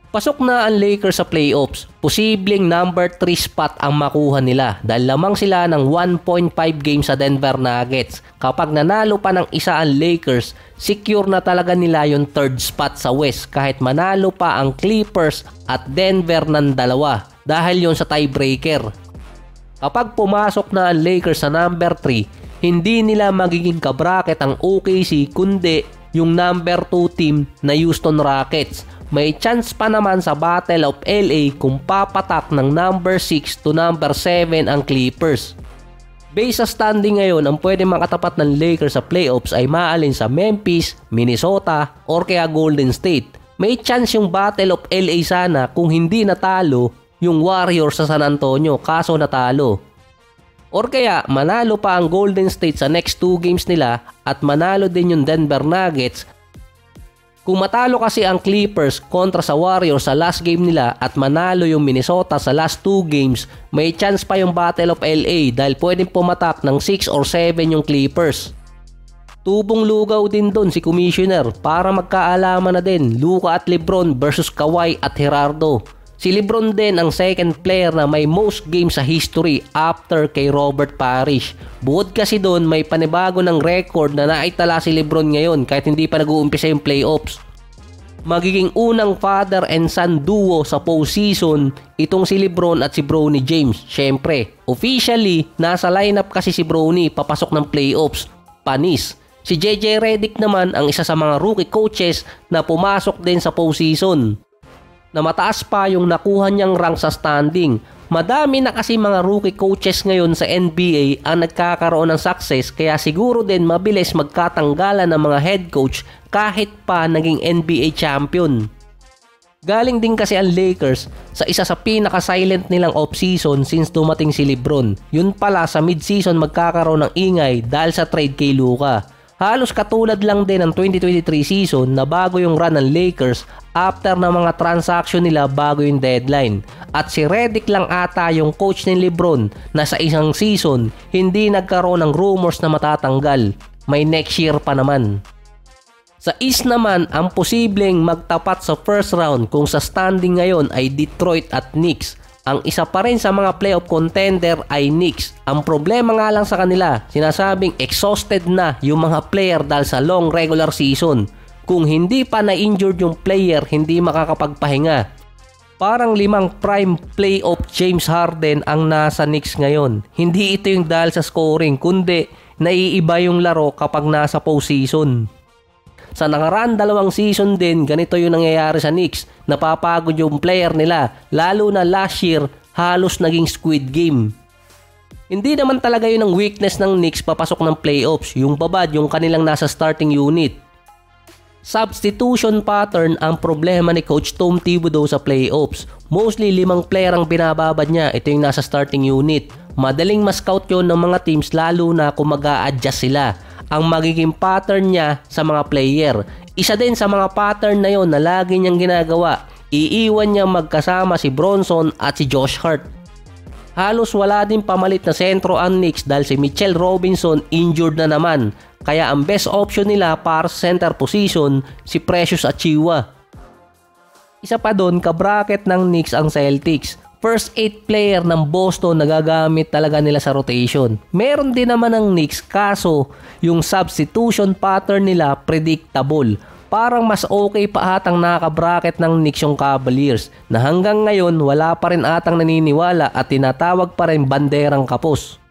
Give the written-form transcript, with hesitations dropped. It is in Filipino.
Pasok na ang Lakers sa playoffs. Posibleng number 3 spot ang makuha nila dahil lamang sila ng 1.5 games sa Denver Nuggets. Kapag nanalo pa ng isa ang Lakers, secure na talaga nila yung 3rd spot sa West kahit manalo pa ang Clippers at Denver ng 2 dahil yon sa tiebreaker. Kapag pumasok na ang Lakers sa number 3, hindi nila magiging kabracket ang OKC kundi yung number 2 team na Houston Rockets. May chance pa naman sa Battle of LA kung papatak ng number 6 to number 7 ang Clippers. Based sa standing ngayon, ang pwede makatapat ng Lakers sa playoffs ay maalin sa Memphis, Minnesota, or kaya Golden State. May chance yung Battle of LA sana kung hindi natalo yung Warriors sa San Antonio kaso natalo. Or kaya manalo pa ang Golden State sa next 2 games nila at manalo din yung Denver Nuggets. Kung matalo kasi ang Clippers kontra sa Warriors sa last game nila at manalo yung Minnesota sa last 2 games, may chance pa yung Battle of LA dahil pwedeng pumatak ng 6 or 7 yung Clippers. Tubong lugaw din doon si Commissioner para magkaalaman na din Luka at LeBron versus Kawhi at Gerardo. Si LeBron din ang second player na may most games sa history after kay Robert Parrish. Bukod kasi doon may panibago ng record na naitala si LeBron ngayon kahit hindi pa nag-uumpisa yung playoffs. Magiging unang father and son duo sa postseason itong si LeBron at si Bronny James. Syempre, officially nasa lineup kasi si Bronny papasok ng playoffs. Panis. Si JJ Redick naman ang isa sa mga rookie coaches na pumasok din sa postseason. Na mataas pa yung nakuha niyang rank sa standing. Madami na kasi mga rookie coaches ngayon sa NBA ang nagkakaroon ng success kaya siguro din mabilis magkatanggalan ng mga head coach kahit pa naging NBA champion. Galing din kasi ang Lakers sa isa sa pinaka-silent nilang off-season since dumating si LeBron. Yun pala sa mid-season magkakaroon ng ingay dahil sa trade kay Luka. Halos katulad lang din ng 2023 season na bago yung run ng Lakers after ng mga transaction nila bago yung deadline. At si Redick lang ata yung coach ni LeBron na sa isang season hindi nagkaroon ng rumors na matatanggal. May next year pa naman. Sa East naman, ang posibleng magtapat sa first round kung sa standing ngayon ay Detroit at Knicks. Ang isa pa rin sa mga playoff contender ay Knicks. Ang problema nga lang sa kanila, sinasabing exhausted na yung mga player dahil sa long regular season. Kung hindi pa na-injured yung player, hindi makakapagpahinga. Parang 5 prime playoff James Harden ang nasa Knicks ngayon. Hindi ito yung dahil sa scoring, kundi naiiba yung laro kapag nasa postseason. Sa nakaraan 2 season din, ganito yung nangyayari sa Knicks. Napapagod yung player nila, lalo na last year, halos naging Squid Game. Hindi naman talaga yun ang weakness ng Knicks papasok ng playoffs, yung babad yung kanilang nasa starting unit. Substitution pattern ang problema ni Coach Tom Thibodeau sa playoffs. Mostly 5 player ang binababad niya, ito yung nasa starting unit. Madaling ma-scout yun ng mga teams lalo na kung mag-a-adjust sila. Ang magiging pattern niya sa mga player. Isa din sa mga pattern na yon na lagi niyang ginagawa. Iiwan niya magkasama si Bronson at si Josh Hart. Halos wala din pamalit na sentro ang Knicks dahil si Mitchell Robinson injured na naman. Kaya ang best option nila para sa center position si Precious Achiuwa. Isa pa doon, kabracket ng Knicks ang Celtics. First 8 player ng Boston nagagamit talaga nila sa rotation. Meron din naman ng Knicks kaso yung substitution pattern nila predictable. Parang mas okay pa atang nakaka-bracket ng Knicks yung Cavaliers na hanggang ngayon wala pa rin atang naniniwala at tinatawag pa rin banderang kapos.